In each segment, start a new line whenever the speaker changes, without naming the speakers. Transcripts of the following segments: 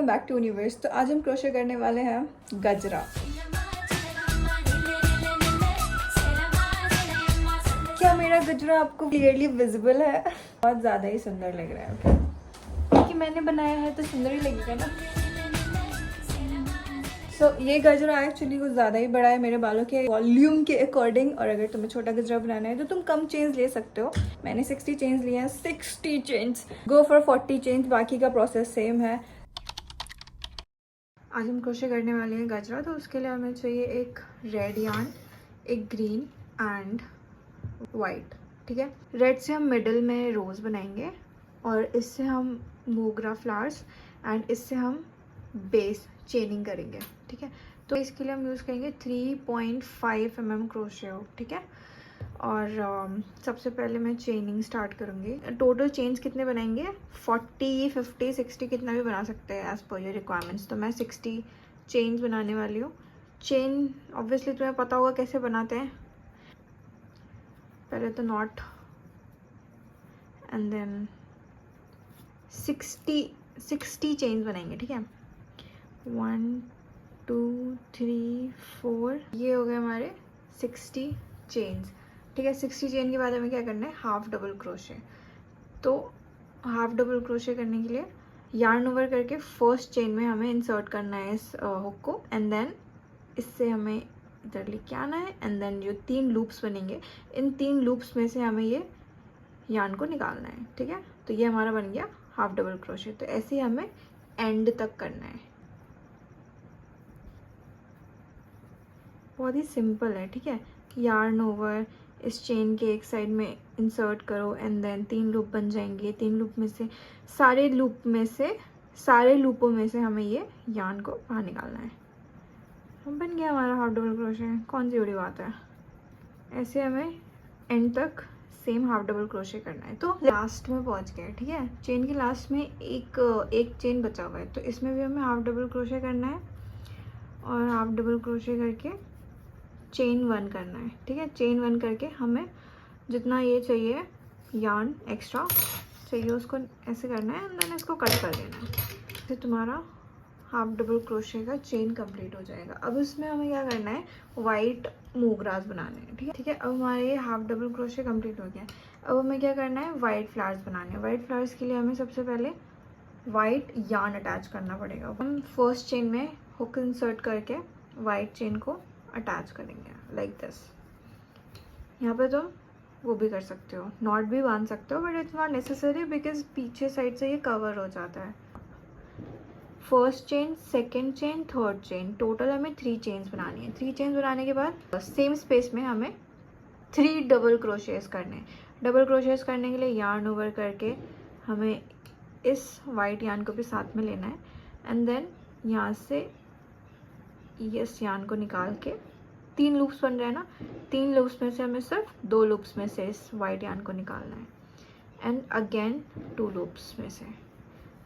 Welcome back to universe. तो आज हम क्रोशे करने वाले हैं गजरा। क्या मेरा गजरा आपको क्लियरली विजिबल है? बहुत ज़्यादा ही सुंदर लग रहा है क्योंकि मैंने बनाया है तो सुंदर ही लगेगा ना। ये गजरा एक्चुअली कुछ ज़्यादा ही बड़ा है मेरे बालों के वॉल्यूम के अकॉर्डिंग, और अगर तुम्हें छोटा गजरा बनाना है तो तुम कम चेन्स ले सकते हो। मैंने 60 चेन्स लिए हैं। 60 चेन्स, गो फॉर 40 चेन्स, बाकी का प्रोसेस सेम है। आज हम क्रोशे करने वाले हैं गजरा, तो उसके लिए हमें चाहिए एक रेड यार्न, एक ग्रीन एंड वाइट। ठीक है, रेड से हम मिडल में रोज़ बनाएंगे और इससे हम मोगरा फ्लावर्स एंड इससे हम बेस चेनिंग करेंगे। ठीक है, तो इसके लिए हम यूज़ करेंगे 3.5 mm क्रोशे हुक। ठीक है, और सबसे पहले मैं चेनिंग स्टार्ट करूँगी। टोटल चेन्स कितने बनाएंगे? 40, 50, 60 कितना भी बना सकते हैं एज़ पर योर रिक्वायरमेंट्स। तो मैं 60 चेन्स बनाने वाली हूँ। चेन ऑब्वियसली तुम्हें पता होगा कैसे बनाते हैं। पहले तो नॉट एंड देन 60 चेन्स बनाएंगे। ठीक है, 1 2 3 4, ये हो गए हमारे 60 चेन्स। ठीक है, 60 चेन के बाद हमें क्या करना है? Half double crochet. तो हाफ डबल क्रोशे करने के लिए यार्न ओवर करके फर्स्ट चेन में हमें इंसर्ट करना है इस हुक को, एंड देन इससे हमें इधर लेके आना है, एंड देन जो 3 लूप्स बनेंगे, इन 3 लूप्स में से हमें ये यार्न को निकालना है। ठीक है, तो ये हमारा बन गया हाफ डबल क्रोशे। तो ऐसे ही हमें एंड तक करना है। बहुत ही सिंपल है। ठीक है, यार्न ओवर, इस चेन के एक साइड में इंसर्ट करो, एंड देन 3 लूप बन जाएंगे। 3 लूप में से सारे लूपों में से हमें ये यार्न को बाहर निकालना है। बन गया हमारा हाफ डबल क्रोशे। कौन सी बड़ी बात है। ऐसे हमें एंड तक सेम हाफ डबल क्रोशे करना है। तो लास्ट में पहुंच गए। ठीक है, चेन के लास्ट में एक चेन बचा हुआ है, तो इसमें भी हमें हाफ डबल क्रोशे करना है और हाफ डबल क्रोशे करके चेन 1 करना है। ठीक है, चेन 1 करके हमें जितना ये चाहिए यार्न एक्स्ट्रा चाहिए उसको ऐसे करना है, एंड देन इसको कट कर देना है। फिर तुम्हारा हाफ डबल क्रोशे का चेन कंप्लीट हो जाएगा। अब इसमें हमें क्या करना है? वाइट मोगरास बनाने हैं। ठीक है, अब हमारे ये हाफ डबल क्रोशे कंप्लीट हो गया। अब हमें क्या करना है? वाइट फ्लावर्स बनाने हैं। वाइट फ्लावर्स के लिए हमें सबसे पहले वाइट यार्न अटैच करना पड़ेगा। हम फर्स्ट चेन में हुक इंसर्ट करके वाइट चेन को अटैच करेंगे लाइक दिस। यहाँ पे तुम वो भी कर सकते हो, नॉट भी बांध सकते हो, but it's not necessary because पीछे साइड से ये कवर हो जाता है। First chain, second chain, third chain, total हमें 3 चेन्स बनानी है। 3 चेन्स बनाने के बाद सेम स्पेस में हमें 3 डबल क्रोशेस करने हैं। डबल क्रोशेस करने के लिए यार्न ओवर करके हमें इस वाइट यार्न को भी साथ में लेना है, एंड देन यहाँ से इस यार्न को निकाल के 3 लूप्स बन रहे हैं ना, 3 लूप्स में से हमें सिर्फ 2 लूप्स में से इस वाइट यार्न को निकालना है, एंड अगेन 2 लूप्स में से।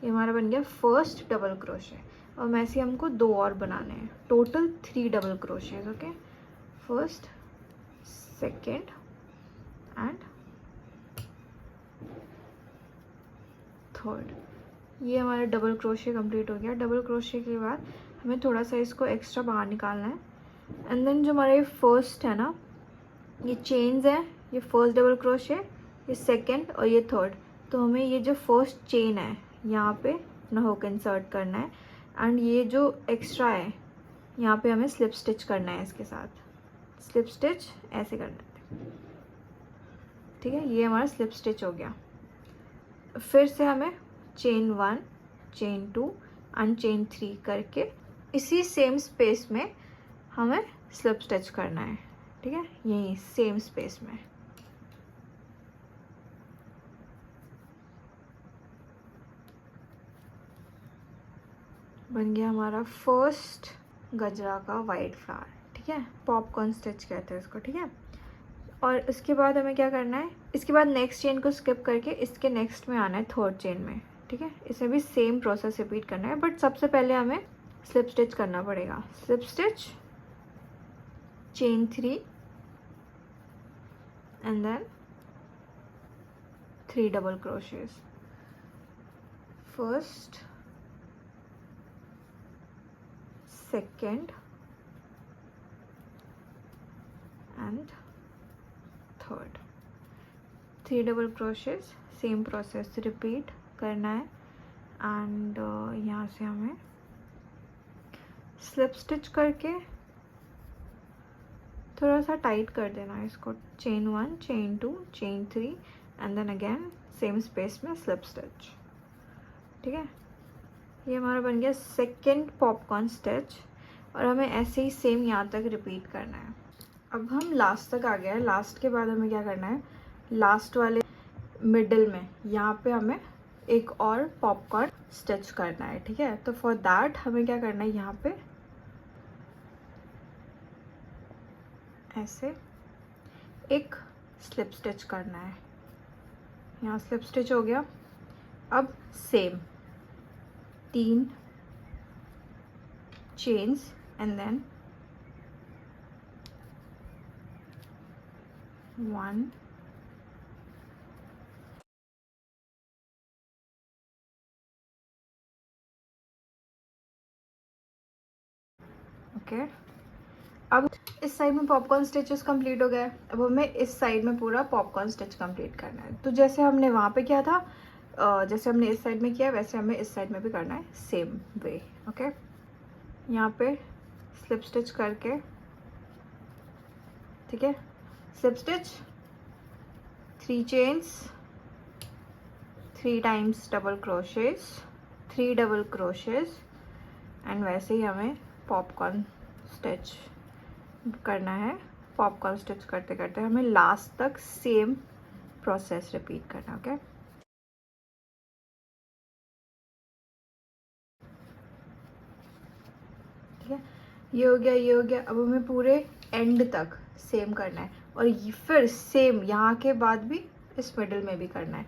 ये हमारा बन गया फर्स्ट डबल क्रोशे। और वैसे हमको 2 और बनाने हैं, total 3 double crochets. Okay, first, second and third. ये हमारा डबल क्रोशे कंप्लीट हो गया। डबल क्रोशे के बाद हमें थोड़ा सा इसको एक्स्ट्रा बाहर निकालना है, एंड देन जो हमारे फर्स्ट है ना, ये चेन्स है, ये फर्स्ट डबल क्रोशे, ये सेकेंड और ये थर्ड। तो हमें ये जो फर्स्ट चेन है यहाँ पे अपना हुक इंसर्ट करना है, एंड ये जो एक्स्ट्रा है यहाँ पे हमें स्लिप स्टिच करना है। इसके साथ स्लिप स्टिच ऐसे करना है। ठीक है, ये हमारा स्लिप स्टिच हो गया। फिर से हमें चेन 1, चेन 2 एंड चेन 3 करके इसी सेम स्पेस में हमें स्लिप स्टिच करना है। ठीक है, यही सेम स्पेस में। बन गया हमारा फर्स्ट गजरा का वाइट फ्लावर। ठीक है, पॉपकॉर्न स्टिच कहते हैं इसको। ठीक है, और इसके बाद हमें क्या करना है? इसके बाद नेक्स्ट चेन को स्किप करके इसके नेक्स्ट में आना है, थर्ड चेन में। ठीक है, इसमें भी सेम प्रोसेस रिपीट करना है, बट सबसे पहले हमें स्लिप स्टिच करना पड़ेगा। Slip stitch, chain 3 and then 3 double crochets. First, second and third. 3 double crochets, same process repeat करना है। एंड यहाँ से हमें स्लिप स्टिच करके थोड़ा सा टाइट कर देना है इसको। Chain 1, chain 2, chain 3 and then again same space में स्लिप स्टिच। ठीक है, ये हमारा बन गया सेकेंड पॉपकॉर्न स्टिच। और हमें ऐसे ही सेम यहाँ तक रिपीट करना है। अब हम लास्ट तक आ गए हैं। लास्ट के बाद हमें क्या करना है, लास्ट वाले मिडल में यहाँ पे हमें एक और पॉपकॉर्न स्टिच करना है। ठीक है, तो फॉर दैट हमें क्या करना है, यहाँ पे ऐसे एक स्लिप स्टिच करना है। यहाँ स्लिप स्टिच हो गया। अब same 3 chains and then 1 okay. अब इस साइड में पॉपकॉर्न स्टिचेस कंप्लीट हो गए। अब हमें इस साइड में पूरा पॉपकॉर्न स्टिच कंप्लीट करना है। तो जैसे हमने वहाँ पे किया था, जैसे हमने इस साइड में किया, वैसे हमें इस साइड में भी करना है सेम वे। ओके, यहाँ पे स्लिप स्टिच करके, ठीक है, slip stitch, 3 chains, 3 times double crochets, 3 double crochets and वैसे ही हमें पॉपकॉर्न स्टिच करना है। पॉपकॉर्न स्टिच करते करते हमें लास्ट तक सेम प्रोसेस रिपीट करना। ओके, ठीक है, ये हो गया, ये हो गया। अब हमें पूरे एंड तक सेम करना है और फिर सेम यहाँ के बाद भी इस मिडल में भी करना है।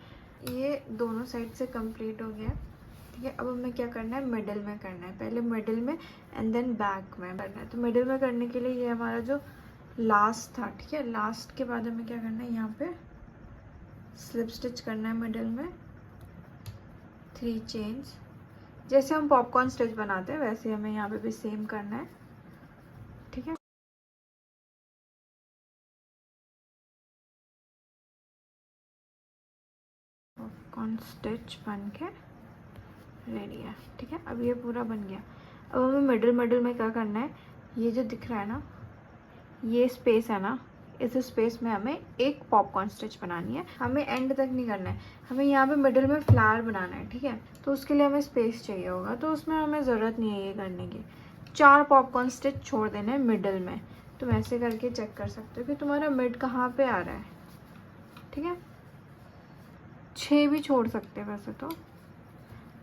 ये दोनों साइड से कंप्लीट हो गया। ठीक है, अब हमें क्या करना है, मिडल में करना है। पहले मिडल में एंड देन बैक में करना है। तो मिडल में करने के लिए ये हमारा जो लास्ट था, ठीक है, लास्ट के बाद हमें क्या करना है, यहाँ पे स्लिप स्टिच करना है मिडल में, 3 चेन्स। जैसे हम पॉपकॉर्न स्टिच बनाते हैं वैसे हमें यहाँ पे भी सेम करना है। ठीक है, पॉपकॉर्न स्टिच बन के रेडी है। ठीक है, अब ये पूरा बन गया। अब हमें मिडल मिडल में क्या करना है, ये जो दिख रहा है ना, ये स्पेस है ना, इस स्पेस में हमें एक पॉपकॉर्न स्टिच बनानी है। हमें एंड तक नहीं करना है, हमें यहाँ पे मिडल में फ्लावर बनाना है। ठीक है, तो उसके लिए हमें स्पेस चाहिए होगा, तो उसमें हमें ज़रूरत नहीं है ये करने की। 4 पॉपकॉर्न स्टिच छोड़ देने हैं मिडल में। तुम ऐसे करके चेक कर सकते हो कि तुम्हारा मिड कहाँ पे आ रहा है। ठीक है, 6 भी छोड़ सकते हैं वैसे तो,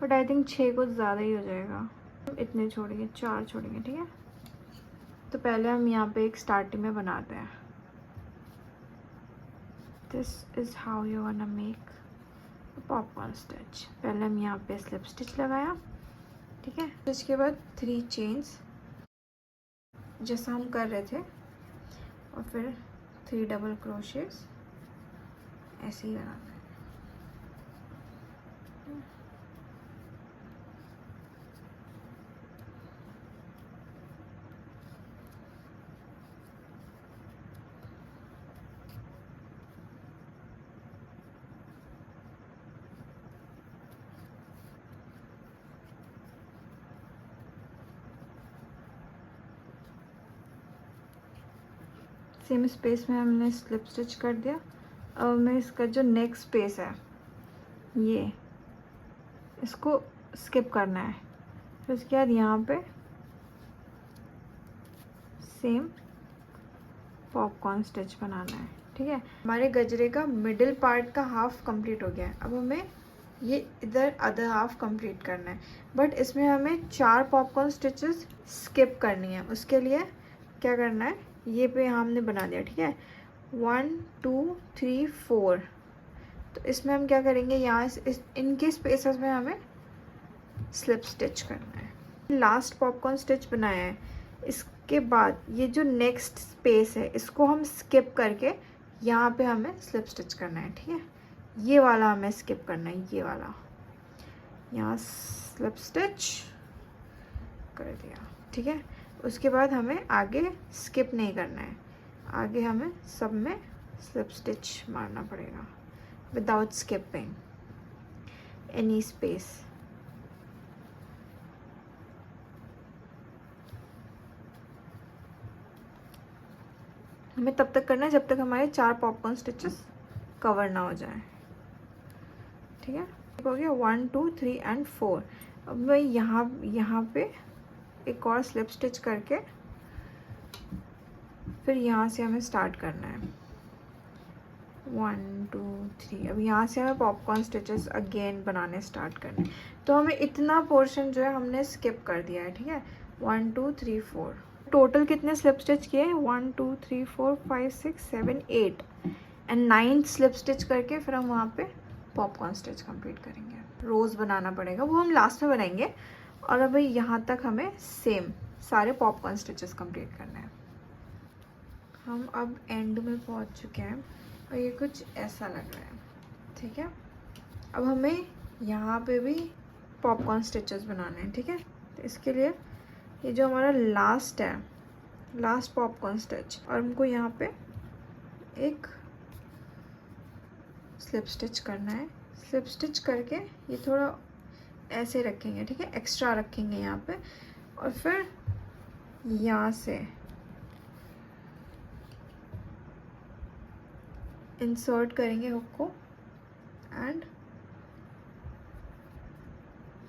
बट आई थिंक 6 कुछ ज़्यादा ही हो जाएगा। इतने छोड़ेंगे, 4 छोड़ेंगे। ठीक है, तो पहले हम यहाँ पे एक स्टार्टिंग में बनाते हैं। This is how you वांना make popcorn stitch. पहले हम यहाँ पे स्लिप स्टिच लगाया। ठीक है, इसके बाद 3 चेन्स जैसा हम कर रहे थे और फिर 3 डबल क्रोशेस ऐसे ही लगाना है। सेम स्पेस में हमने स्लिप स्टिच कर दिया। अब हमें इसका जो नेक्स्ट स्पेस है ये, इसको स्किप करना है। फिर उसके बाद यहाँ पे सेम पॉपकॉर्न स्टिच बनाना है। ठीक है, हमारे गजरे का मिडिल पार्ट का हाफ कंप्लीट हो गया है। अब हमें ये इधर अदर हाफ कंप्लीट करना है, बट इसमें हमें 4 पॉपकॉर्न स्टिचेस स्किप करनी है। उसके लिए क्या करना है, ये पे हमने बना दिया। ठीक है, 1 2 3 4। तो इसमें हम क्या करेंगे, यहाँ इनके स्पेसेस में हमें स्लिप स्टिच करना है। लास्ट पॉपकॉर्न स्टिच बनाया है, इसके बाद ये जो नेक्स्ट स्पेस है इसको हम स्किप करके यहाँ पे हमें स्लिप स्टिच करना है। ठीक है, ये वाला हमें स्किप करना है, ये वाला। यहाँ स्लिप स्टिच कर दिया। ठीक है। उसके बाद हमें आगे स्किप नहीं करना है, आगे हमें सब में स्लिप स्टिच मारना पड़ेगा विदाउट स्किपिंग एनी स्पेस। हमें तब तक करना है जब तक हमारे 4 पॉपकॉर्न स्टिचेस कवर ना हो जाए, ठीक है। हो गया 1 2 3 एंड 4। अब मैं यहाँ पे एक और स्लिप स्टिच करके फिर यहाँ से हमें स्टार्ट करना है 1 2 3। अब यहाँ से हमें पॉपकॉर्न स्टिचेस अगेन बनाने स्टार्ट करने हैं। तो हमें इतना पोर्शन जो है हमने स्किप कर दिया है, ठीक है। 1 2 3 4 टोटल कितने स्लिप स्टिच किए हैं? 1 2 3 4 5 6 7 8 एंड 9 स्लिप स्टिच करके फिर हम वहाँ पे पॉपकॉर्न स्टिच कंप्लीट करेंगे। रोज़ बनाना पड़ेगा, वो हम लास्ट में बनाएंगे। और अब यहाँ तक हमें सेम सारे पॉपकॉर्न स्टिचेस कंप्लीट करना है। हम अब एंड में पहुँच चुके हैं और ये कुछ ऐसा लग रहा है, ठीक है। अब हमें यहाँ पे भी पॉपकॉर्न स्टिचेस बनाने हैं, ठीक है। तो इसके लिए ये जो हमारा लास्ट है, लास्ट पॉपकॉर्न स्टिच, और हमको यहाँ पे एक स्लिप स्टिच करना है। स्लिप स्टिच करके ये थोड़ा ऐसे रखेंगे, ठीक है, एक्स्ट्रा रखेंगे यहाँ पे। और फिर यहाँ से इंसर्ट करेंगे हुक को एंड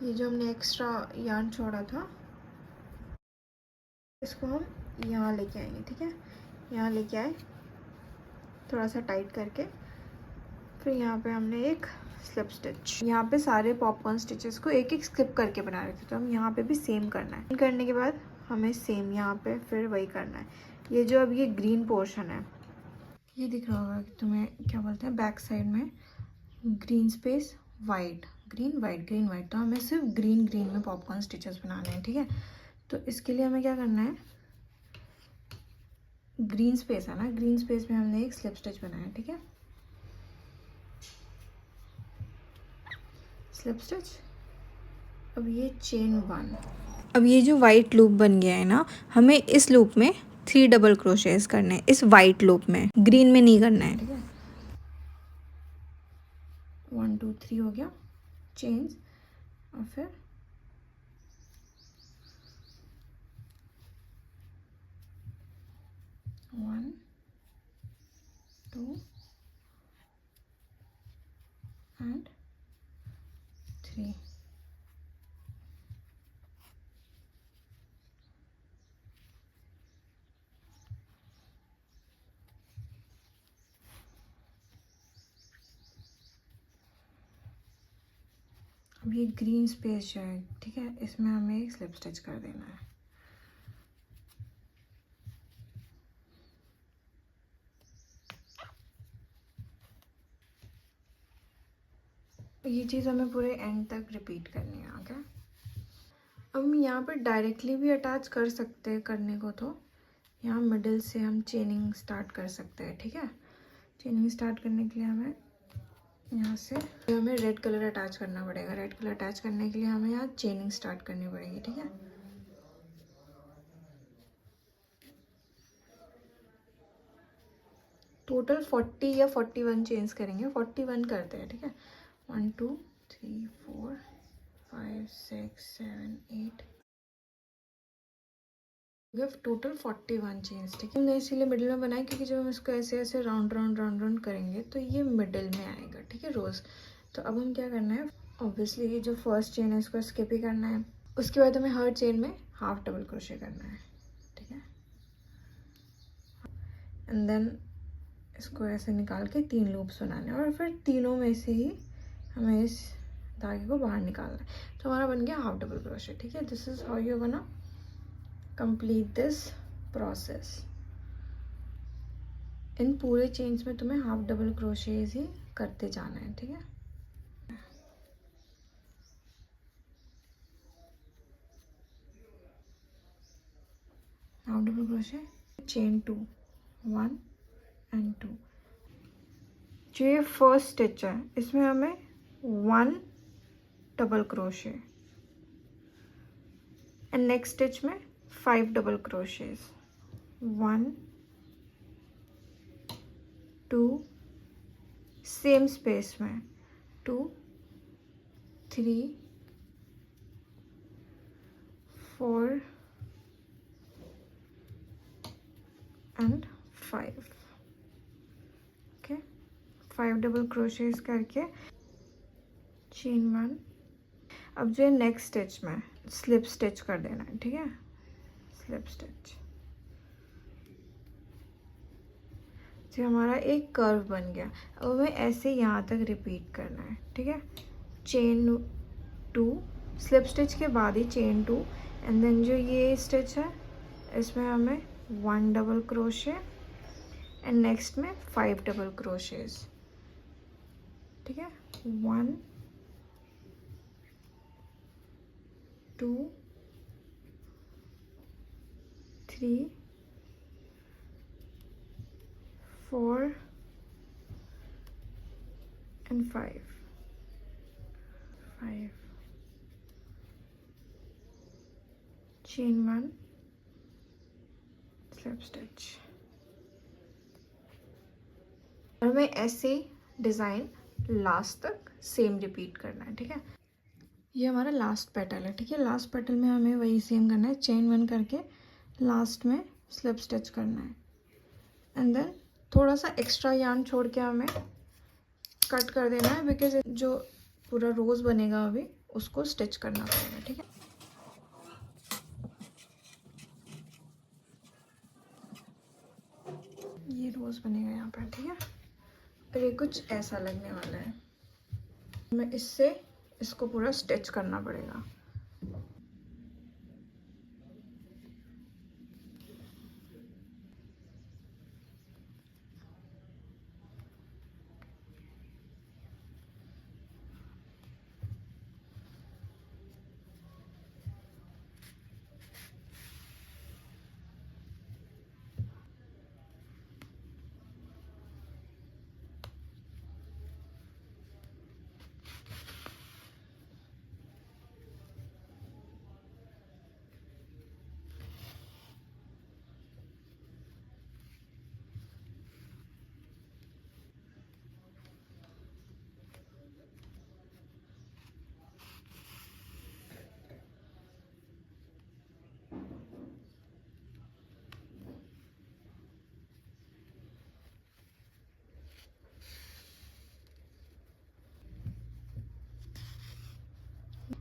ये जो हमने एक्स्ट्रा यार्न छोड़ा था इसको हम यहाँ लेके आएंगे, ठीक है। यहाँ लेके आए थोड़ा सा टाइट करके, फिर यहाँ पे हमने एक स्लिप स्टिच। यहाँ पे सारे पॉपकॉर्न स्टिचेस को एक एक स्किप करके बना रहे थे, तो हम यहाँ पे भी सेम करना है। करने के बाद हमें सेम यहाँ पे फिर वही करना है। ये जो अब ये ग्रीन पोर्शन है, ये दिख रहा होगा कि तुम्हें, क्या बोलते हैं, बैक साइड में green space white, green white, green white. तो हमें सिर्फ ग्रीन ग्रीन में पॉपकॉर्न स्टिचेस बनाने हैं, ठीक है। तो इसके लिए हमें क्या करना है, ग्रीन स्पेस है ना, ग्रीन स्पेस में हमने एक स्लिप स्टिच बनाया है, ठीक है। Slip stitch. अब ये चेन 1। अब ये जो वाइट लूप बन गया है ना, हमें इस लूप में 3 डबल क्रोशेस करने हैं, इस वाइट लूप में, ग्रीन में नहीं करना है, ठीक है। 1 2 3 हो गया चेन्स, और फिर 1 2 एंड 3। अब ये ग्रीन स्पेस जो है, ठीक है, इसमें हमें एक स्लिप स्टिच कर देना है। ये चीज़ हमें पूरे एंड तक रिपीट करनी है आगे। अब हम यहाँ पर डायरेक्टली भी अटैच कर सकते हैं करने को, तो यहाँ मिडिल से हम चेनिंग स्टार्ट कर सकते हैं, ठीक है। चेनिंग स्टार्ट करने के लिए हमें यहाँ से हमें रेड कलर अटैच करना पड़ेगा। रेड कलर अटैच करने के लिए हमें यहाँ चेनिंग स्टार्ट करनी पड़ेगी, ठीक है। टोटल 40 या 41 चेन्स करेंगे, 41 करते हैं, ठीक है। 1 2 3 4 5 6 7 8 टोटल 41 चेन्स, ठीक है। हमने इसीलिए मिडिल में बनाया क्योंकि जब हम इसको ऐसे ऐसे राउंड राउंड राउंड राउंड करेंगे तो ये मिडिल में आएगा, ठीक है, रोज़। तो अब हम क्या करना है, ऑब्वियसली ये जो फर्स्ट चेन है इसको स्किप ही करना है। उसके बाद हमें हर चेन में हाफ डबल क्रोशे करना है, ठीक है। एंड देन इसको ऐसे निकाल के 3 लूप्स बनाने हैं और फिर तीनों में से ही हमें इस धागे को बाहर निकालना है। तो हमारा बन गया हाफ डबल क्रोशे, ठीक है। This is how you gonna complete this process. इन पूरे चेन्स में तुम्हें हाफ डबल क्रोशेज ही करते जाना है, ठीक है। Half double crochet, chain 2 1 and 2। जो ये फर्स्ट स्टिच है इसमें हमें 1 double crochet and next stitch में 5 डबल क्रोशेज, 1 2, सेम स्पेस में 2 3 4 एंड 5। ओके, 5 डबल क्रोशेज करके चेन 1। अब जो नेक्स्ट स्टिच में स्लिप स्टिच कर देना है, ठीक है। स्लिप स्टिच जो हमारा एक कर्व बन गया, अब हमें ऐसे यहाँ तक रिपीट करना है, ठीक है। चेन 2, स्लिप स्टिच के बाद ही चेन 2, एंड देन जो ये स्टिच है इसमें हमें 1 डबल क्रोशे एंड नेक्स्ट में 5 डबल क्रोशेज, ठीक है। 1 2 3 4 and 5 chain 1 slip stitch। हमें ऐसे डिज़ाइन लास्ट तक सेम रिपीट करना है, ठीक है। ये हमारा लास्ट पेटल है, ठीक है। लास्ट पेटल में हमें वही सेम करना है, चेन 1 करके लास्ट में स्लिप स्टिच करना है, एंड देन थोड़ा सा एक्स्ट्रा यार्न छोड़ के हमें कट कर देना है, बिकॉज जो पूरा रोज़ बनेगा अभी उसको स्टिच करना पड़ेगा, ठीक है। ये रोज़ बनेगा यहाँ पर, ठीक है। और ये कुछ ऐसा लगने वाला है, हमें इसको पूरा स्टिच करना पड़ेगा।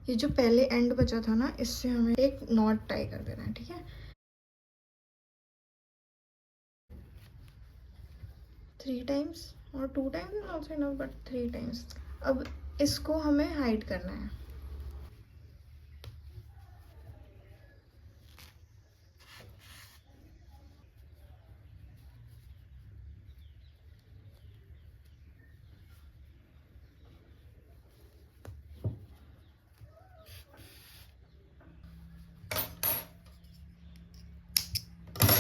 ये जो पहले एंड बचा था ना, इससे हमें एक नॉट टाई कर देना है, ठीक है। 3 टाइम्स और 2 times is also enough, but 3 times. अब इसको हमें हाइड करना है।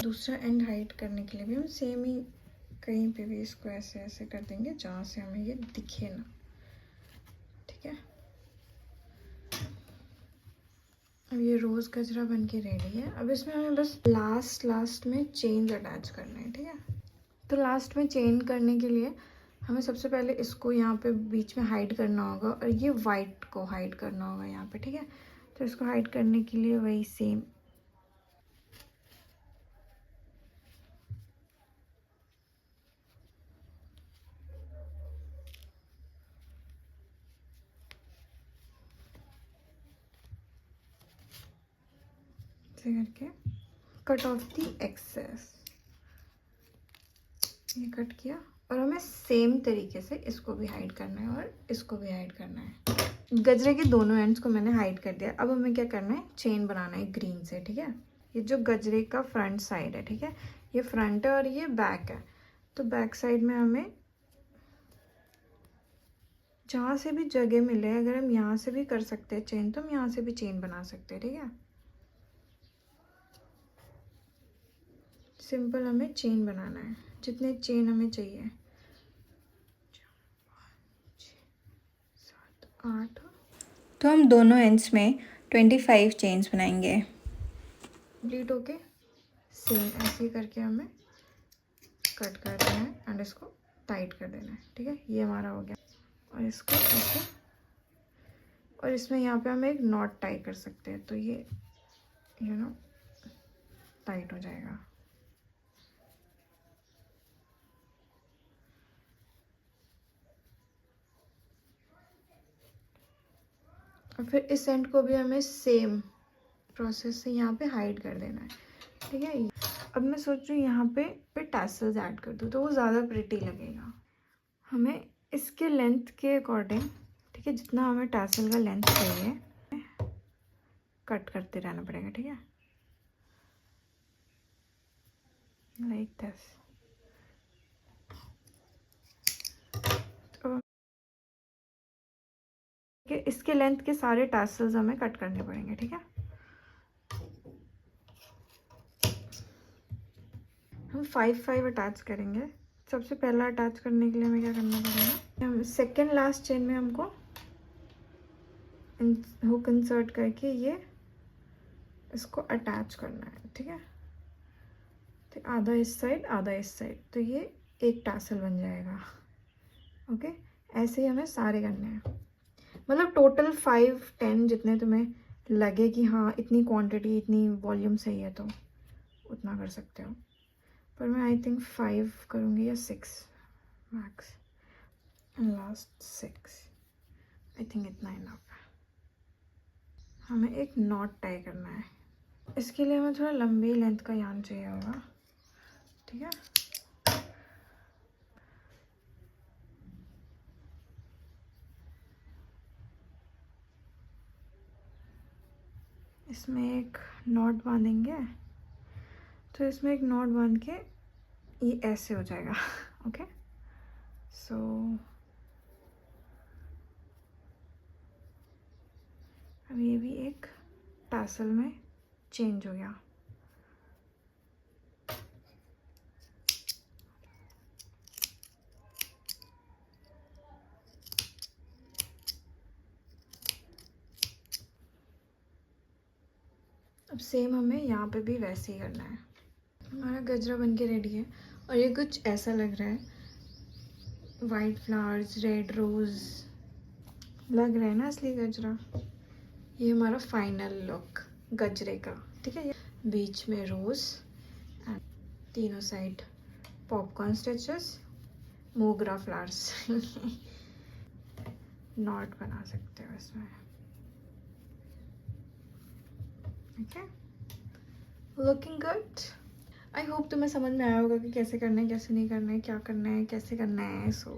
दूसरा एंड हाइड करने के लिए भी हम सेम ही कहीं पे भी इसको ऐसे ऐसे कर देंगे जहाँ से हमें ये दिखे ना, ठीक है। अब ये रोज़ गजरा बन के रेडी है। अब इसमें हमें बस लास्ट में चेन अटैच करना है, ठीक है। तो लास्ट में चेन करने के लिए हमें सबसे पहले इसको यहाँ पे बीच में हाइड करना होगा, और ये वाइट को हाइड करना होगा यहाँ पे, ठीक है। तो इसको हाइड करने के लिए वही सेम से करके कट ऑफ दी एक्सेस, ये कट किया। और हमें सेम तरीके से इसको भी हाइड करना है और इसको भी हाइड करना है। गजरे के दोनों एंड्स को मैंने हाइड कर दिया। अब हमें क्या करना है, चेन बनाना है ग्रीन से, ठीक है। ये जो गजरे का फ्रंट साइड है, ठीक है, ये फ्रंट है और ये बैक है। तो बैक साइड में हमें जहाँ से भी जगह मिले, अगर हम यहाँ से भी कर सकते हैं चेन, तो हम यहाँ से भी चेन बना सकते हैं, ठीक है। सिंपल हमें चेन बनाना है, जितने चेन हमें चाहिए, 7 8। तो हम दोनों एंड्स में 25 चेन्स बनाएंगे। कंप्लीट होके सेम ऐसे ही करके हमें कट कर देना है एंड इसको टाइट कर देना है, ठीक है। ये हमारा हो गया। और इसको ऐसे, और इसमें यहाँ पे हम एक नॉट टाई कर सकते हैं, तो ये टाइट हो जाएगा। और फिर इस एंड को भी हमें सेम प्रोसेस से यहाँ पे हाइड कर देना है, ठीक है। अब मैं सोच रही हूँ यहाँ पे टैसल्स ऐड कर दूँ तो वो ज़्यादा प्रिटी लगेगा। हमें इसके लेंथ के अकॉर्डिंग, ठीक है, जितना हमें टैसल का लेंथ चाहिए कट करते रहना पड़ेगा, ठीक है, लाइक दिस। तो इसके लेंथ के सारे टैसल्स हमें कट करने पड़ेंगे, ठीक है। हम 5 अटैच करेंगे। सबसे पहला अटैच करने के लिए हमें क्या करना पड़ेगा, हम सेकेंड लास्ट चेन में हमको हुक इंसर्ट करके ये इसको अटैच करना है, ठीक है। तो आधा इस साइड आधा इस साइड, तो ये एक टैसल बन जाएगा। ओके, ऐसे ही हमें सारे करने हैं। मतलब टोटल 5-10 जितने तुम्हें लगे कि हाँ इतनी क्वांटिटी इतनी वॉल्यूम सही है तो उतना कर सकते हो, पर मैं आई थिंक 5 करूँगी या 6 max, and last 6। I think इतना इनफ है। हमें एक नॉट टाई करना है। इसके लिए हमें थोड़ा लंबी लेंथ का यार्न चाहिए होगा, ठीक है। इसमें एक नॉट बांधेंगे, तो इसमें एक नॉट बांध के ये ऐसे हो जाएगा। ओके, सो अब ये भी एक टैसल में चेंज हो गया। अब सेम हमें यहाँ पे भी वैसे ही करना है। हमारा गजरा बन के रेडी है और ये कुछ ऐसा लग रहा है, वाइट फ्लावर्स, रेड रोज लग रहा है ना असली गजरा। ये हमारा फाइनल लुक गजरे का, ठीक है। बीच में रोज एंड तीनों साइड पॉपकॉर्न स्टिचेस, मोगरा फ्लावर्स। नॉट बना सकते हो इसमें, okay. Looking good. I hope तुम्हें समझ में आया होगा कि कैसे करना है, कैसे नहीं करना है, क्या करना है, कैसे करना है। सो